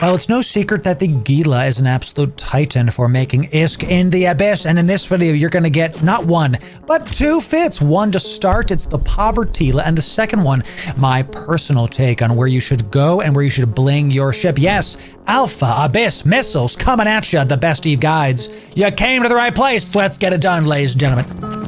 Well, it's no secret that the Gila is an absolute titan for making ISK in the Abyss, and in this video you're going to get not one, but two fits. One to start, it's the Povertila, and the second one, my personal take on where you should go and where you should bling your ship. Yes, Alpha Abyss missiles coming at you, the best Eve guides. You came to the right place. Let's get it done, ladies and gentlemen.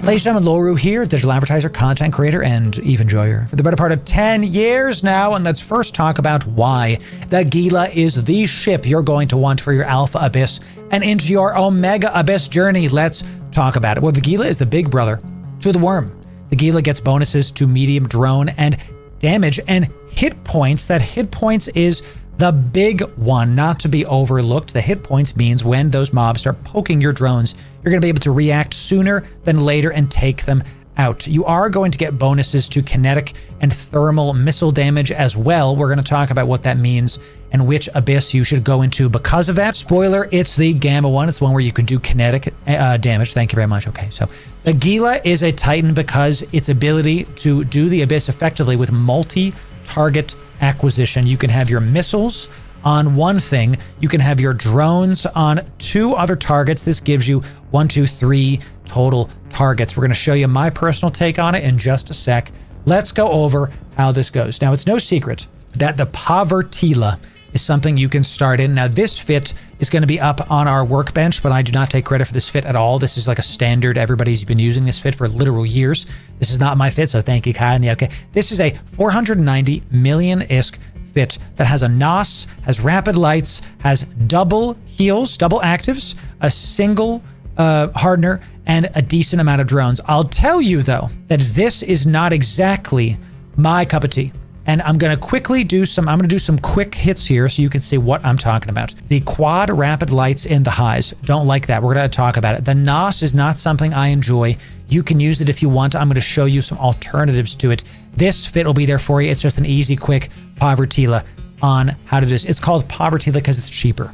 Ladies and gentlemen, Loru here, digital advertiser, content creator, and Eve enjoyer for the better part of 10 years now. And let's first talk about why the Gila is the ship you're going to want for your Alpha Abyss and into your Omega Abyss journey. Let's talk about it. Well, the Gila is the big brother to the Worm. The Gila gets bonuses to medium drone and damage and hit points. That hit points is the big one, not to be overlooked. The hit points means when those mobs start poking your drones, you're going to be able to react sooner than later and take them out. You are going to get bonuses to kinetic and thermal missile damage as well. We're going to talk about what that means and which abyss you should go into because of that. Spoiler, it's the Gamma one. It's the one where you can do kinetic damage. Thank you very much. Okay, so the Gila is a Titan because its ability to do the abyss effectively with multi-target acquisition. You can have your missiles on one thing, you can have your drones on two other targets. This gives you 1, 2, 3 total targets. We're going to show you my personal take on it in just a sec. Let's go over how this goes. Now, it's no secret that the Povertila is something you can start in. Now, this fit is going to be up on our workbench, but I do not take credit for this fit at all. This is like a standard. Everybody's been using this fit for literal years. This is not my fit, so thank you, kindly. Okay, this is a 490 million ISK fit that has a NOS, has rapid lights, has double heals, double actives, a single hardener, and a decent amount of drones. I'll tell you, though, that this is not exactly my cup of tea. And I'm going to quickly do some, I'm going to do some quick hits here so you can see what I'm talking about. The quad rapid lights in the highs. Don't like that. We're going to talk about it. The NOS is not something I enjoy. You can use it if you want. I'm going to show you some alternatives to it. This fit will be there for you. It's just an easy, quick Povertila on how to do this. It's called Povertila because it's cheaper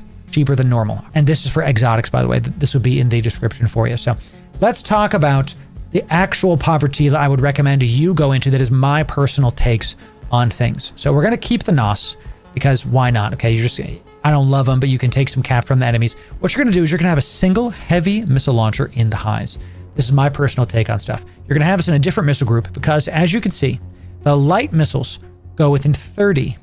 than normal. And this is for exotics, by the way. This will be in the description for you. So let's talk about the actual Povertila I would recommend you go into that is my personal takes on things. So we're going to keep the NOS because why not? Okay, I don't love them, but you can take some cap from the enemies. What you're going to do is you're going to have a single heavy missile launcher in the highs. This is my personal take on stuff. You're going to have this in a different missile group because, as you can see, the light missiles go within 30.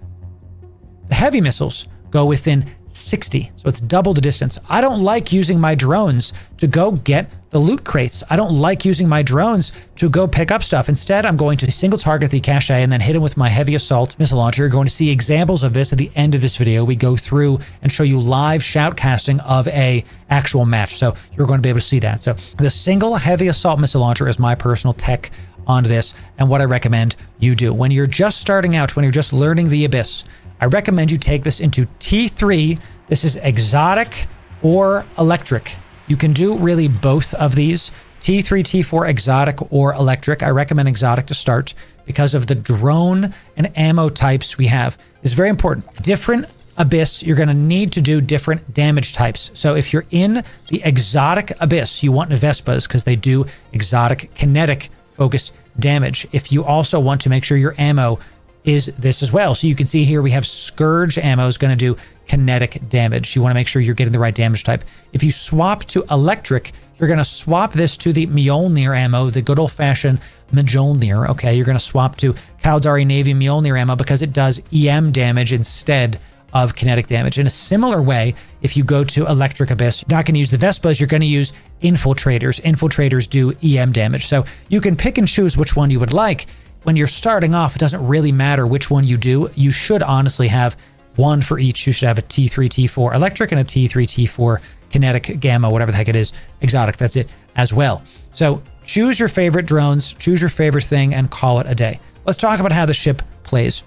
The heavy missiles go within 60. So it's double the distance. I don't like using my drones to go get the loot crates. I don't like using my drones to go pick up stuff. Instead, I'm going to single target the cache and then hit him with my heavy assault missile launcher. You're going to see examples of this at the end of this video. We go through and show you live shoutcasting of a actual match. So you're going to be able to see that. So the single heavy assault missile launcher is my personal tech on this and what I recommend you do. When you're just starting out, when you're just learning the Abyss, I recommend you take this into T3. This is exotic or electric. You can do really both of these, T3, T4, exotic or electric. I recommend exotic to start because of the drone and ammo types we have. It's very important. Different Abyss, you're going to need to do different damage types. So if you're in the exotic Abyss, you want Vespas because they do exotic kinetic focused damage. If you also want to make sure your ammo is this as well. So you can see here we have Scourge ammo is going to do kinetic damage. You want to make sure you're getting the right damage type. If you swap to electric, you're going to swap this to the Mjolnir ammo, the good old-fashioned Mjolnir. Okay, you're going to swap to Caldari Navy Mjolnir ammo because it does EM damage instead of kinetic damage. In a similar way, if you go to electric Abyss, you're not going to use the Vespas, you're going to use infiltrators. Infiltrators do EM damage. So you can pick and choose which one you would like. When you're starting off, it doesn't really matter which one you do. You should honestly have one for each. You should have a T3, T4 electric and a T3, T4 kinetic, gamma, whatever the heck it is, exotic. That's it as well. So choose your favorite drones, choose your favorite thing, and call it a day. Let's talk about how the ship plays.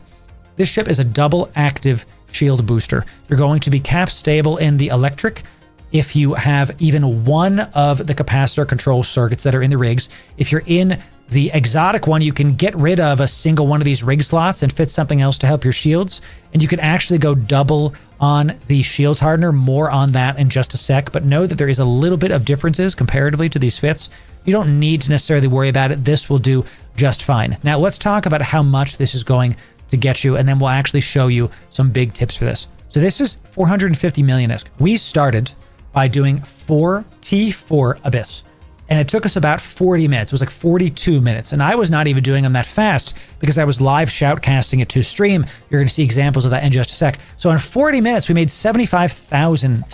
This ship is a double active shield booster. You're going to be cap stable in the electric if you have even one of the capacitor control circuits that are in the rigs. If you're in the exotic one, you can get rid of a single one of these rig slots and fit something else to help your shields. And you can actually go double on the shields hardener. More on that in just a sec, but know that there is a little bit of differences comparatively to these fits. You don't need to necessarily worry about it. This will do just fine. Now let's talk about how much this is going to get you, and then we'll actually show you some big tips for this. So this is 450 million ISK. We started by doing 4 T4 Abyss, and it took us about 40 minutes. It was like 42 minutes, and I was not even doing them that fast because I was live shoutcasting it to stream. You're going to see examples of that in just a sec. So in 40 minutes, we made 75 million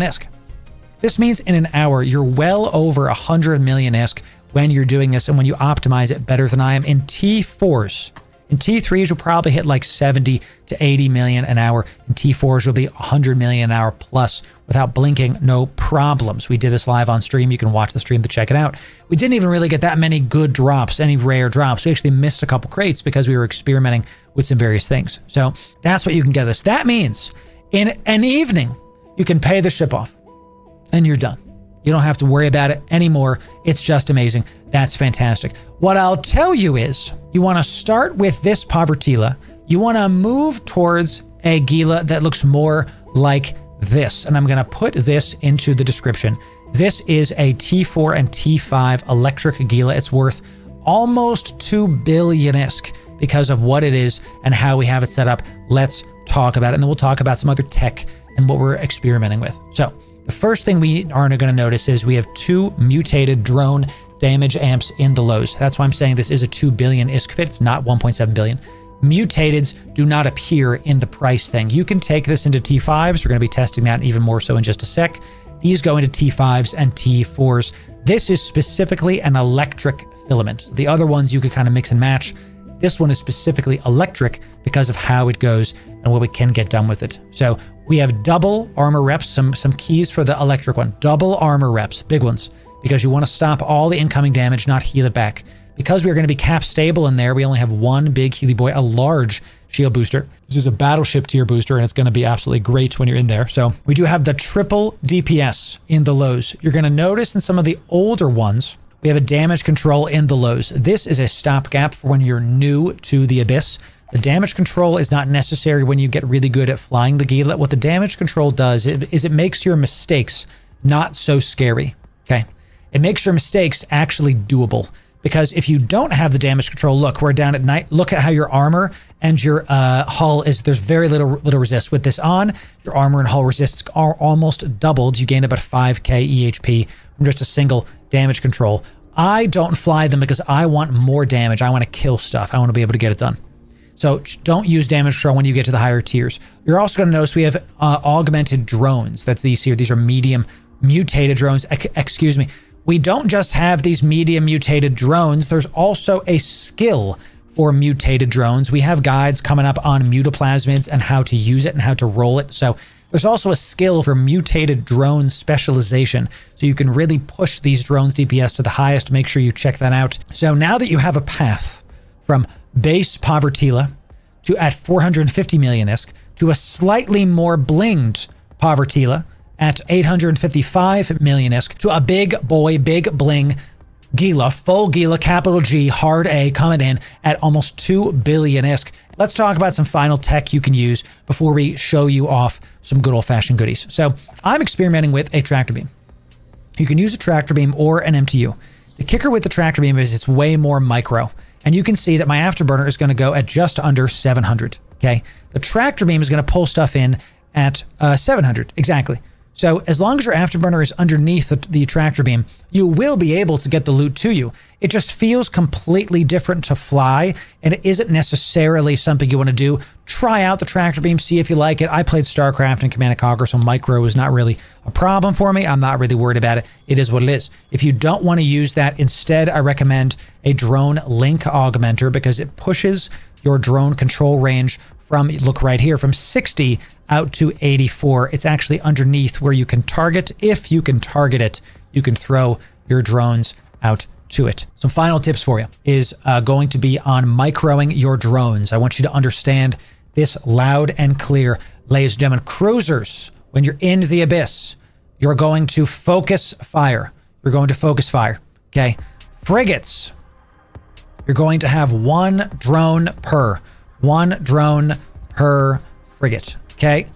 ISK. This means in an hour, you're well over 100 million ISK when you're doing this and when you optimize it better than I am in T4s. In T3s, you'll probably hit like 70 to 80 million an hour. In T4s, you'll be 100 million an hour plus without blinking, no problems. We did this live on stream. You can watch the stream to check it out. We didn't even really get that many good drops, any rare drops. We actually missed a couple crates because we were experimenting with some various things. So that's what you can get this. That means in an evening, you can pay the ship off and you're done. You don't have to worry about it anymore. It's just amazing. That's fantastic. What I'll tell you is you want to start with this Povertila. You want to move towards a Gila that looks more like this. And I'm going to put this into the description. This is a T4 and T5 electric Gila. It's worth almost 2 billion ISK because of what it is and how we have it set up. Let's talk about it. And then we'll talk about some other tech and what we're experimenting with. So the first thing we are going to notice is we have 2 mutated drone damage amps in the lows. That's why I'm saying this is a 2 billion ISK fit. It's not 1.7 billion. Mutateds do not appear in the price thing. You can take this into T5s. We're going to be testing that even more so in just a sec. These go into T5s and T4s. This is specifically an electric filament. The other ones you could kind of mix and match. This one is specifically electric because of how it goes and what we can get done with it. So we have double armor reps, some keys for the electric one. Double armor reps, big ones, because you want to stop all the incoming damage, not heal it back. Because we're going to be cap stable in there, we only have one big Healy Boy, a large shield booster. This is a battleship tier booster, and it's going to be absolutely great when you're in there. So we do have the triple DPS in the lows. You're going to notice in some of the older ones, we have a damage control in the lows. This is a stopgap for when you're new to the Abyss. The damage control is not necessary when you get really good at flying the Gila. What the damage control does is it makes your mistakes not so scary, okay? It makes your mistakes actually doable. Because if you don't have the damage control, look, we're down at night. Look at how your armor and your hull is, there's very little resist. With this on, your armor and hull resists are almost doubled. You gain about 5k EHP from just a single damage control. I don't fly them because I want more damage. I want to kill stuff. I want to be able to get it done. So don't use damage control when you get to the higher tiers. You're also going to notice we have augmented drones. That's these here. These are medium mutated drones. Excuse me. We don't just have these medium mutated drones. There's also a skill for mutated drones. We have guides coming up on mutaplasmids and how to use it and how to roll it. So there's also a skill for mutated drone specialization. So you can really push these drones DPS to the highest. Make sure you check that out. So now that you have a path from base Povertila to at 450 million ISK to a slightly more blinged Povertila at 855 million ISK to a big boy, big bling Gila, full Gila, capital G, hard A, coming in at almost 2 billion ISK. Let's talk about some final tech you can use before we show you off some good old-fashioned goodies. So I'm experimenting with a tractor beam. You can use a tractor beam or an MTU. The kicker with the tractor beam is it's way more micro. And you can see that my afterburner is going to go at just under 700, okay? The tractor beam is going to pull stuff in at 700, exactly. So as long as your afterburner is underneath the tractor beam, you will be able to get the loot to you. It just feels completely different to fly, and it isn't necessarily something you want to do. Try out the tractor beam, see if you like it. I played StarCraft and Command & Conquer, so micro is not really a problem for me. I'm not really worried about it. It is what it is. If you don't want to use that, instead I recommend a drone link augmenter because it pushes your drone control range from, look right here, from 60 out to 84. It's actually underneath where you can target. If you can target it, you can throw your drones out to it. Some final tips for you is going to be on microing your drones. I want you to understand this loud and clear. Ladies and gentlemen, cruisers, when you're in the Abyss, you're going to focus fire. You're going to focus fire, okay? Frigates, you're going to have one drone per frigate. Okay,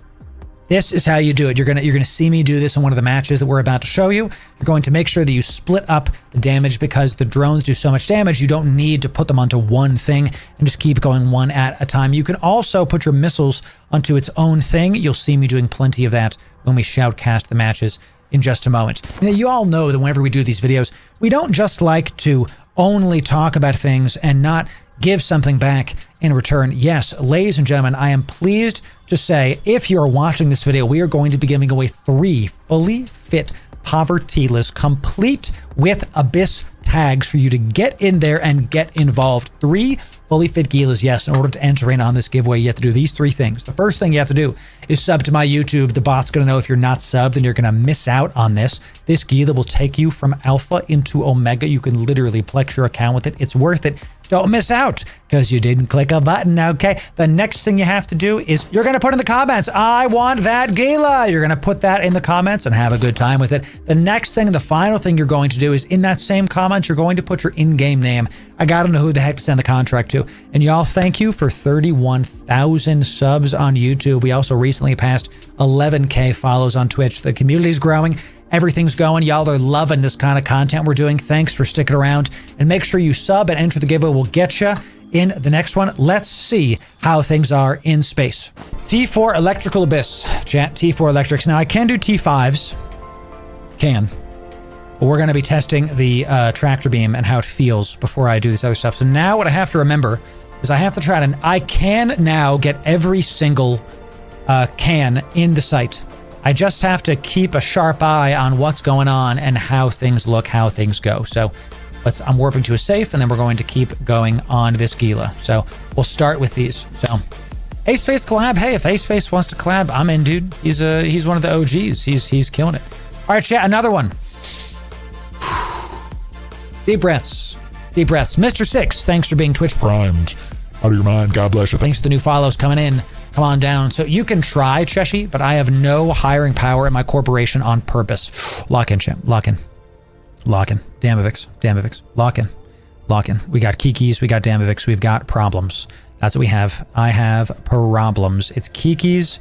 This is how you do it. You're gonna see me do this in one of the matches that we're about to show you. You're going to make sure that you split up the damage because the drones do so much damage. You don't need to put them onto one thing and just keep going one at a time. You can also put your missiles onto its own thing. You'll see me doing plenty of that when we shoutcast the matches in just a moment. Now, you all know that whenever we do these videos, we don't just like to only talk about things and not give something back in return. Yes, ladies and gentlemen, I am pleased to say, if you're watching this video, we are going to be giving away 3 fully fit, povertyless, complete with Abyss tags for you to get in there and get involved. 3 fully fit Gilas. Yes, in order to enter in on this giveaway, you have to do these 3 things. The first thing you have to do is sub to my YouTube. The bot's going to know if you're not subbed and you're going to miss out on this. This Gila will take you from alpha into omega. You can literally plex your account with it. It's worth it. Don't miss out because you didn't click a button, okay? The next thing you have to do is you're going to put in the comments, I want that Gila. You're going to put that in the comments and have a good time with it. The next thing, the final thing you're going to do is in that same comment, you're going to put your in-game name. I got to know who the heck to send the contract to. And y'all, thank you for 31,000 subs on YouTube. We also recently passed 11K follows on Twitch. The community's growing. Everything's going. Y'all are loving this kind of content we're doing. Thanks for sticking around. And make sure you sub and enter the giveaway. We'll get you in the next one. Let's see how things are in space. T4 Electrical Abyss. Chat, T4 Electrics. Now, I can do T5s. Can. But we're going to be testing the tractor beam and how it feels before I do this other stuff. So now what I have to remember is I have to try to... I can now get every single can in the site. I just have to keep a sharp eye on what's going on and how things look, how things go. So I'm warping to a safe, and then we're going to keep going on this Gila. So we'll start with these. So Aceface collab. Hey, if Aceface wants to collab, I'm in, dude. He's one of the OGs. He's killing it. All right, chat, another one. Deep breaths. Deep breaths. Mr. Six, thanks for being Twitch primed. Out of your mind. God bless you. Thanks for the new follows coming in. Come on down. So you can try, Cheshi, but I have no hiring power in my corporation on purpose. Lock in, champ. Lock in. Lock in. Damavix. Damavix. Lock in. Lock in. We got Kikis. We got Damavix. We've got problems. That's what we have. I have problems. It's Kikis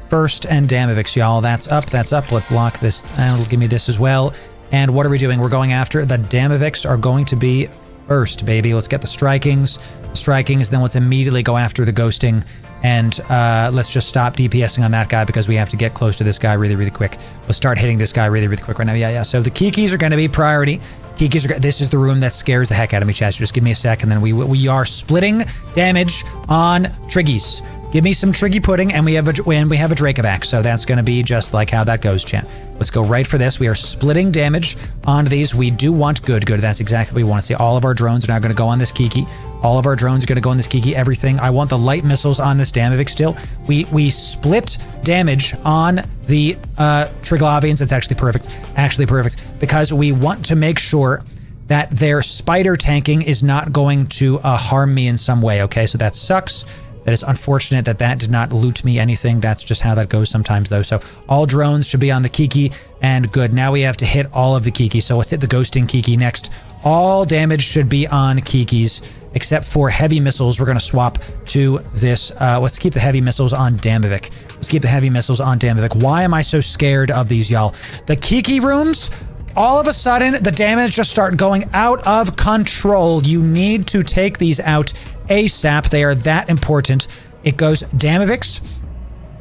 first and Damavix, y'all. That's up. That's up. Let's lock this. And it'll give me this as well. And what are we doing? We're going after the Damavix are going to be first, baby. Let's get the strikings. Then let's immediately go after the ghosting. And let's just stop DPSing on that guy because we have to get close to this guy really, really quick. We'll start hitting this guy really, really quick right now. Yeah. So the Kikis are going to be priority. This is the room that scares the heck out of me, chat. So just give me a sec, and then we are splitting damage on Triggies. Give me some Triggy pudding, and we have a Dracovac. So that's going to be just like how that goes, chat. Let's go right for this. We are splitting damage on these. We do want good. That's exactly what we want to see. All of our drones are now going to go on this Kiki. All of our drones are going to go on this Kiki. Everything. I want the light missiles on this Damavik still. We split damage on the Triglavians. It's actually perfect. Actually perfect. Because we want to make sure that their spider tanking is not going to harm me in some way. Okay, so that sucks. That is unfortunate that did not loot me anything. That's just how that goes sometimes, though. So all drones should be on the Kiki, and good. Now we have to hit all of the Kiki. So let's hit the ghosting Kiki next. All damage should be on Kikis, except for heavy missiles. We're going to swap to this. Let's keep the heavy missiles on Damavik. Let's keep the heavy missiles on Damavik. Why am I so scared of these, y'all? The Kiki rooms, all of a sudden, the damage just start going out of control. You need to take these out ASAP. They are that important. It goes Damaviks.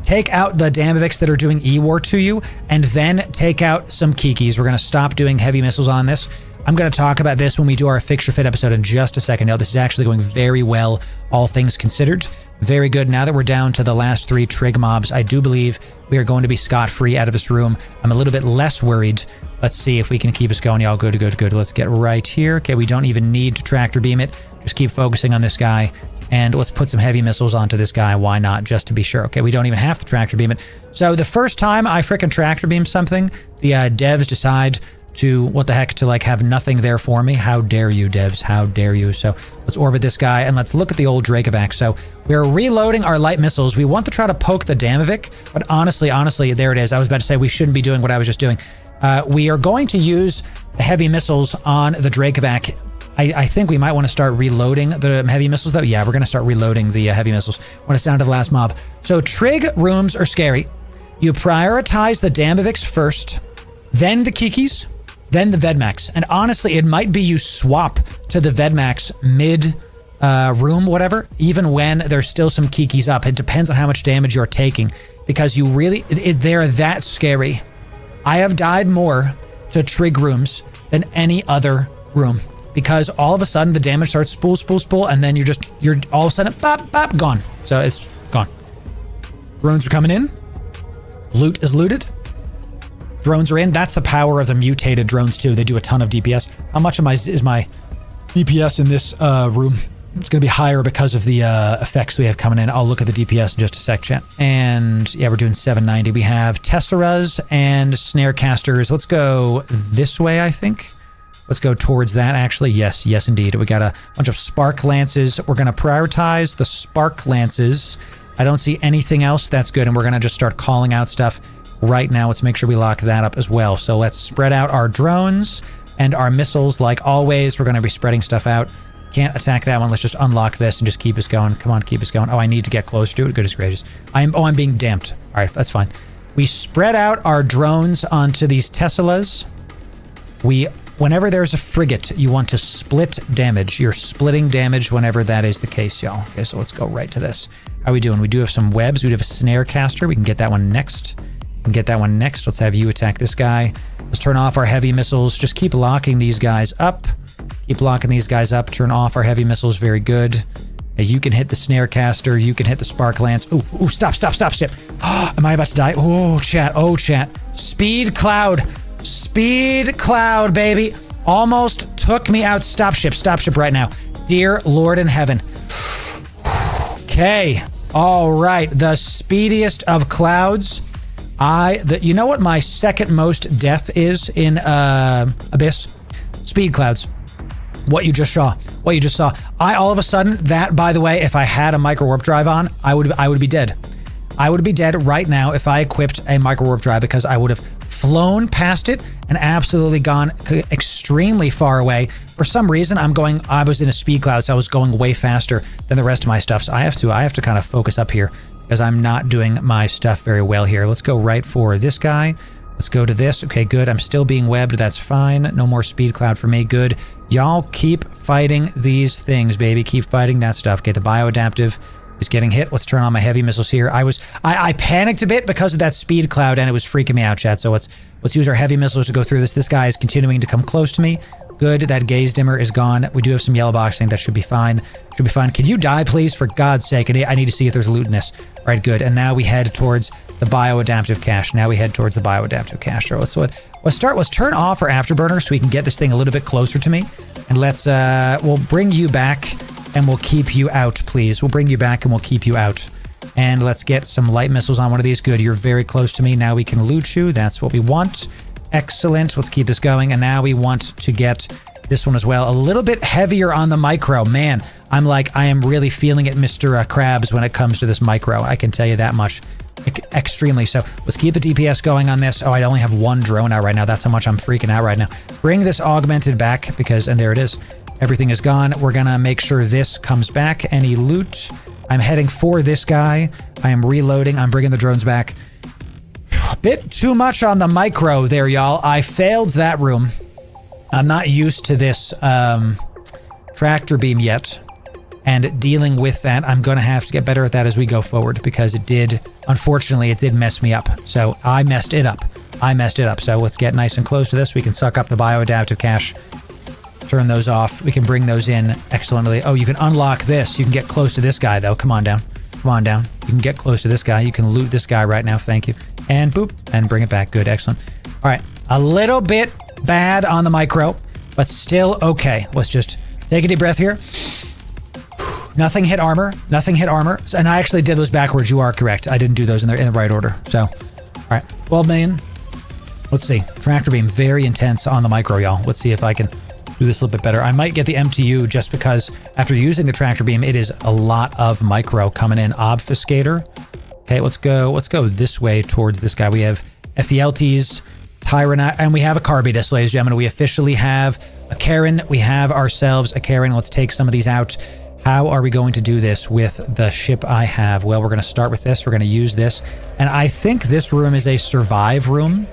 Take out the Damaviks that are doing E-War to you, and then take out some Kikis. We're going to stop doing heavy missiles on this. I'm going to talk about this when we do our Fixture Fit episode in just a second. Now, this is actually going very well, all things considered. Very good. Now that we're down to the last 3 trig mobs, I do believe we are going to be scot-free out of this room. I'm a little bit less worried. Let's see if we can keep us going, y'all. Good. Let's get right here. Okay, we don't even need to tractor beam it. Just keep focusing on this guy. And let's put some heavy missiles onto this guy. Why not? Just to be sure. Okay, we don't even have to tractor beam it. So the first time I frickin' tractor beam something, the devs decide to, what the heck, to like have nothing there for me. How dare you, devs? How dare you? So let's orbit this guy, and let's look at the old Dracovac. So we're reloading our light missiles. We want to try to poke the Damavik, but honestly, there it is. I was about to say we shouldn't be doing what I was just doing. We are going to use the heavy missiles on the Dracovac. I think we might want to start reloading the heavy missiles, though. Yeah, we're going to start reloading the heavy missiles when it's down to the last mob. So trig rooms are scary. You prioritize the Damavix first, then the Kikis, then the Vedmax. And honestly, it might be you swap to the Vedmax mid room, whatever, even when there's still some Kikis up. It depends on how much damage you're taking, because you really, they're that scary. I have died more to trig rooms than any other room, because all of a sudden the damage starts spool, and then you're all of a sudden, bop, bop, gone. So it's gone. Drones are coming in. Loot is looted. Drones are in. That's the power of the mutated drones too. They do a ton of DPS. How much is my DPS in this room? It's going to be higher because of the effects we have coming in. I'll look at the DPS in just a sec, chat. And yeah, we're doing 790. We have Tesseras and Snare Casters. Let's go this way, I think. Let's go towards that, actually. Yes, indeed. We got a bunch of Spark Lances. We're going to prioritize the Spark Lances. I don't see anything else. That's good. And we're going to just start calling out stuff right now. Let's make sure we lock that up as well. So let's spread out our drones and our missiles like always. We're going to be spreading stuff out. Can't attack that one. Let's just unlock this and just keep us going. Come on, keep us going. Oh, I need to get closer to it. Goodness gracious. I'm being damped. All right, that's fine. We spread out our drones onto these Teslas. Whenever there's a frigate, you want to split damage. You're splitting damage whenever that is the case, y'all. Okay, so let's go right to this. How are we doing? We do have some webs. We do have a Snare Caster. We can get that one next. Let's have you attack this guy. Let's turn off our heavy missiles. Just keep locking these guys up. Turn off our heavy missiles. Very good. You can hit the Snare Caster. You can hit the Spark Lance. Ooh, stop. Am I about to die? Oh, chat. Speed Cloud, baby. Almost took me out. Stop ship right now. Dear Lord in heaven. Okay. All right. The speediest of clouds. You know what my second most death is in Abyss? Speed clouds. What you just saw. All of a sudden, that, by the way, if I had a micro warp drive on, I would be dead. I would be dead right now if I equipped a micro warp drive, because I would have flown past it and absolutely gone extremely far away. For some reason, I was in a speed cloud, so I was going way faster than the rest of my stuff. So I have to kind of focus up here, because I'm not doing my stuff very well here. Let's go right for this guy. Let's go to this. Okay, good. I'm still being webbed. That's fine. No more speed cloud for me. Good. Y'all keep fighting these things, baby. Keep fighting that stuff. Okay, the bioadaptive is getting hit. Let's turn on my heavy missiles here. I panicked a bit because of that speed cloud, and it was freaking me out, chat. So let's use our heavy missiles to go through this. This guy is continuing to come close to me. Good. That gaze dimmer is gone. We do have some yellow boxing. That should be fine. Can you die, please? For God's sake. I need to see if there's loot in this. All right, good. And now we head towards the bioadaptive cache. So let's turn off our afterburner so we can get this thing a little bit closer to me. And we'll bring you back and we'll keep you out, please. And let's get some light missiles on one of these. Good. You're very close to me. Now we can loot you. That's what we want. Excellent. Let's keep this going. And now we want to get this one as well. A little bit heavier on the micro. Man, I am really feeling it, Mr. Krabs, when it comes to this micro. I can tell you that much. Extremely so. Let's keep the DPS going on this. Oh, I only have one drone out right now. That's how much I'm freaking out right now. Bring this augmented back, and there it is. Everything is gone. We're going to make sure this comes back. Any loot? I'm heading for this guy. I am reloading. I'm bringing the drones back. A bit too much on the micro there, y'all. I failed that room. I'm not used to this tractor beam yet. And dealing with that, I'm going to have to get better at that as we go forward, because unfortunately, it did mess me up. So I messed it up. So let's get nice and close to this. We can suck up the bioadaptive cache. Turn those off. We can bring those in excellently. Oh, you can unlock this. You can get close to this guy, though. Come on down. You can get close to this guy. You can loot this guy right now. Thank you. And boop. And bring it back. Good. Excellent. All right. A little bit bad on the micro, but still okay. Let's just take a deep breath here. Nothing hit armor. And I actually did those backwards. You are correct. I didn't do those in the right order. So, all right. 12 million. Let's see. Tractor beam. Very intense on the micro, y'all. Let's see if I can do this a little bit better. I might get the MTU just because after using the tractor beam, it is a lot of micro coming in. Obfuscator. Okay, let's go this way towards this guy. We have FELTs, Tyrant, and we have a Carbidus, ladies and gentlemen. We officially have a Karen. We have ourselves a Karen. Let's take some of these out. How are we going to do this with the ship I have? Well, we're going to start with this. We're going to use this. And I think this room is a survive room.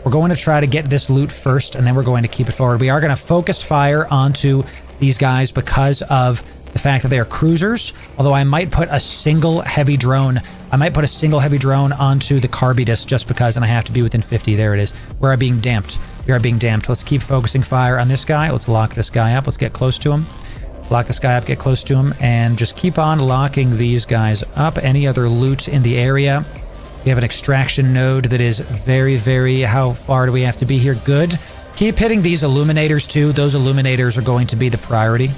We're going to try to get this loot first, and then we're going to keep it forward. We are going to focus fire onto these guys because of the fact that they are cruisers. Although I might put a single heavy drone. I might put a single heavy drone onto the KYBERNAUT just because, and I have to be within 50. There it is. We are being damped. We are being damped. Let's keep focusing fire on this guy. Let's lock this guy up. Let's get close to him. Lock this guy up, get close to him, and just keep on locking these guys up. Any other loot in the area? We have an extraction node that is very, very... How far do we have to be here? Good. Keep hitting these illuminators too. Those illuminators are going to be the priority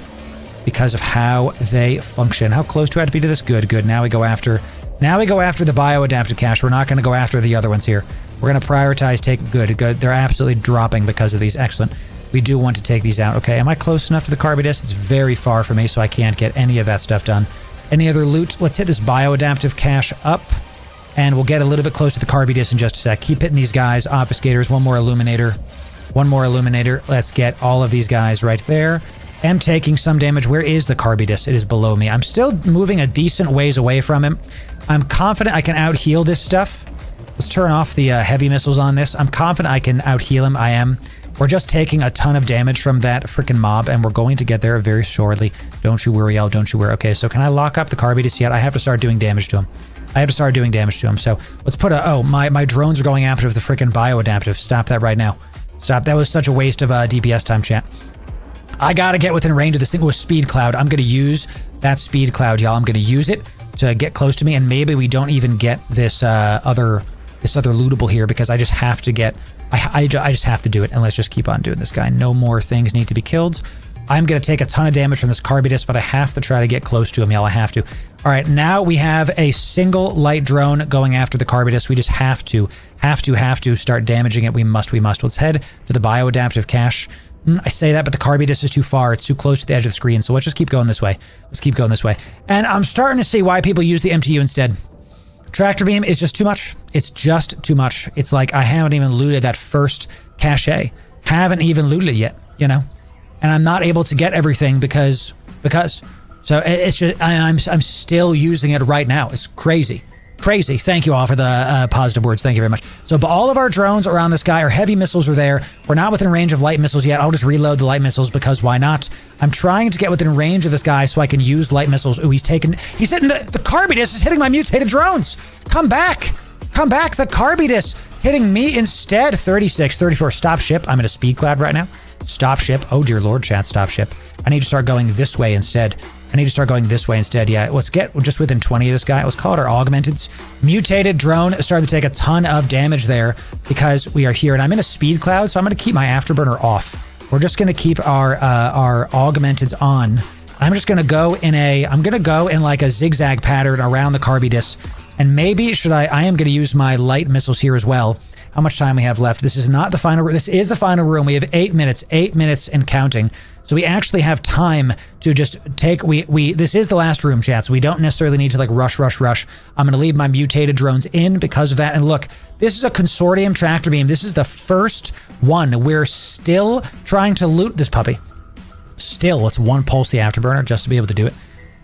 because of how they function. How close do I have to be to this? Good, good. Now we go after... Now we go after the bioadaptive cache. We're not going to go after the other ones here. We're going to prioritize take... Good, good. They're absolutely dropping because of these. Excellent. We do want to take these out. Okay, am I close enough to the KYBERNAUT? It's very far from me, so I can't get any of that stuff done. Any other loot? Let's hit this bioadaptive cache up, and we'll get a little bit close to the KYBERNAUT in just a sec. Keep hitting these guys. Obfuscators. One more illuminator. One more illuminator. Let's get all of these guys right there. Am taking some damage. Where is the KYBERNAUT? It is below me. I'm still moving a decent ways away from him. I'm confident I can out-heal this stuff. Let's turn off the heavy missiles on this. I'm confident I can out-heal him. I am. We're just taking a ton of damage from that freaking mob, and we're going to get there very shortly. Don't you worry, y'all. Don't you worry. Okay, so can I lock up the KYBERNAUT yet? I have to start doing damage to him. I have to start doing damage to him. So let's put a... Oh, my drones are going after the freaking bioadaptive. Stop that right now. Stop. That was such a waste of DPS time, chat. I got to get within range of this thing with speed cloud. I'm going to use that speed cloud, y'all. I'm going to use it to get close to me, and maybe we don't even get this other lootable here because I just have to get... I just have to do it, and let's just keep on doing this guy. No more things need to be killed. I'm going to take a ton of damage from this KYBERNAUT, but I have to try to get close to him, y'all. I have to. All right, now we have a single light drone going after the KYBERNAUT. We just have to start damaging it. We must. Let's head to the bioadaptive cache. I say that, but the KYBERNAUT is too far. It's too close to the edge of the screen, so let's just keep going this way. Let's keep going this way. And I'm starting to see why people use the MTU instead. Tractor beam is just too much. It's just too much. It's like I haven't even looted that first cache. Haven't even looted it yet, you know? And I'm not able to get everything because. So it's just, I'm still using it right now. It's crazy. Crazy. Thank you all for the positive words. Thank you very much. So but all of our drones around this guy, our heavy missiles are there. We're not within range of light missiles yet. I'll just reload the light missiles because why not? I'm trying to get within range of this guy so I can use light missiles. Ooh, he's hitting the KYBERNAUT is hitting my mutated drones. Come back. Come back. The KYBERNAUT hitting me instead. 36, 34. Stop ship. I'm in a speed cloud right now. Stop ship. Oh dear Lord, chat. Stop ship. I need to start going this way instead. Yeah, let's get just within 20 of this guy. Let's call it our augmented. Mutated drone started to take a ton of damage there because we are here. And I'm in a speed cloud, so I'm going to keep my afterburner off. We're just going to keep our augmenteds on. I'm just going to go in like a zigzag pattern around the KYBERNAUT. And maybe I am going to use my light missiles here as well. How much time we have left? This is not the final room. This is the final room. We have 8 minutes and counting. So we actually have time to just take, this is the last room, chat, so we don't necessarily need to like rush. I'm going to leave my mutated drones in because of that. And look, this is a consortium tractor beam. This is the first one. We're still trying to loot this puppy. Still, let's one pulse the afterburner just to be able to do it.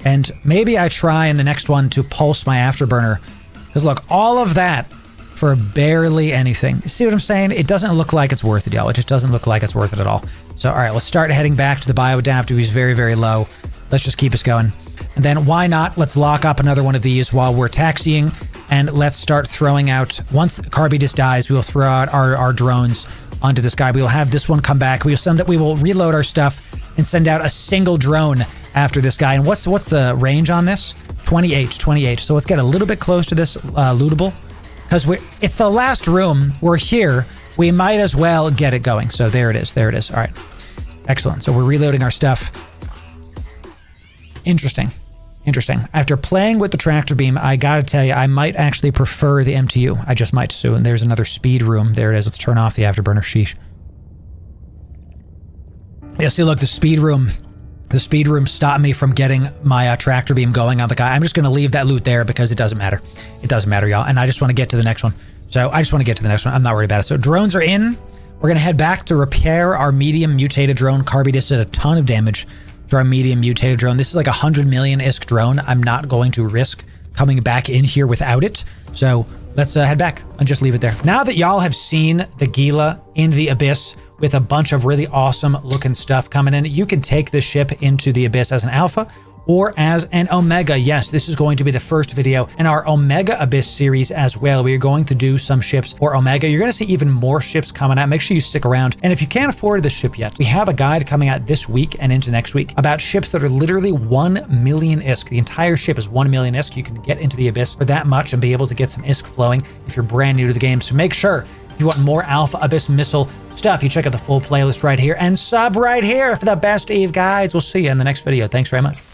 And maybe I try in the next one to pulse my afterburner. Because look, all of that for barely anything. You see what I'm saying? It doesn't look like it's worth it, y'all. It just doesn't look like it's worth it at all. So, all right, let's start heading back to the bioadaptive. He's very, very low. Let's just keep us going. And then why not? Let's lock up another one of these while we're taxiing. And let's start throwing out, once KYBERNAUT dies, we will throw out our drones onto this guy. We will have this one come back. We will reload our stuff and send out a single drone after this guy. And what's the range on this? 28. So let's get a little bit close to this lootable. Because it's the last room. We're here. We might as well get it going. So there it is. All right. Excellent. So we're reloading our stuff. Interesting. After playing with the tractor beam, I gotta tell you, I might actually prefer the MTU. I just might. So, and there's another speed room. There it is. Let's turn off the afterburner. Sheesh. Yeah, see, look, the speed room stopped me from getting my tractor beam going on the guy. I'm just going to leave that loot there because it doesn't matter. It doesn't matter, y'all. And I just want to get to the next one. I'm not worried about it. So drones are in. We're going to head back to repair our medium mutated drone. KYBERNAUT did a ton of damage. to our medium mutated drone. This is like 100 million ISK drone. I'm not going to risk coming back in here without it. So let's head back and just leave it there. Now that y'all have seen the Gila in the Abyss with a bunch of really awesome looking stuff coming in, you can take this ship into the Abyss as an alpha or as an Omega. Yes, this is going to be the first video in our Omega Abyss series as well. We are going to do some ships for Omega. You're going to see even more ships coming out. Make sure you stick around. And if you can't afford this ship yet, we have a guide coming out this week and into next week about ships that are literally 1 million ISK. The entire ship is 1 million ISK. You can get into the Abyss for that much and be able to get some ISK flowing if you're brand new to the game. So make sure, if you want more Alpha Abyss missile stuff, you check out the full playlist right here and sub right here for the best Eve guides. We'll see you in the next video. Thanks very much.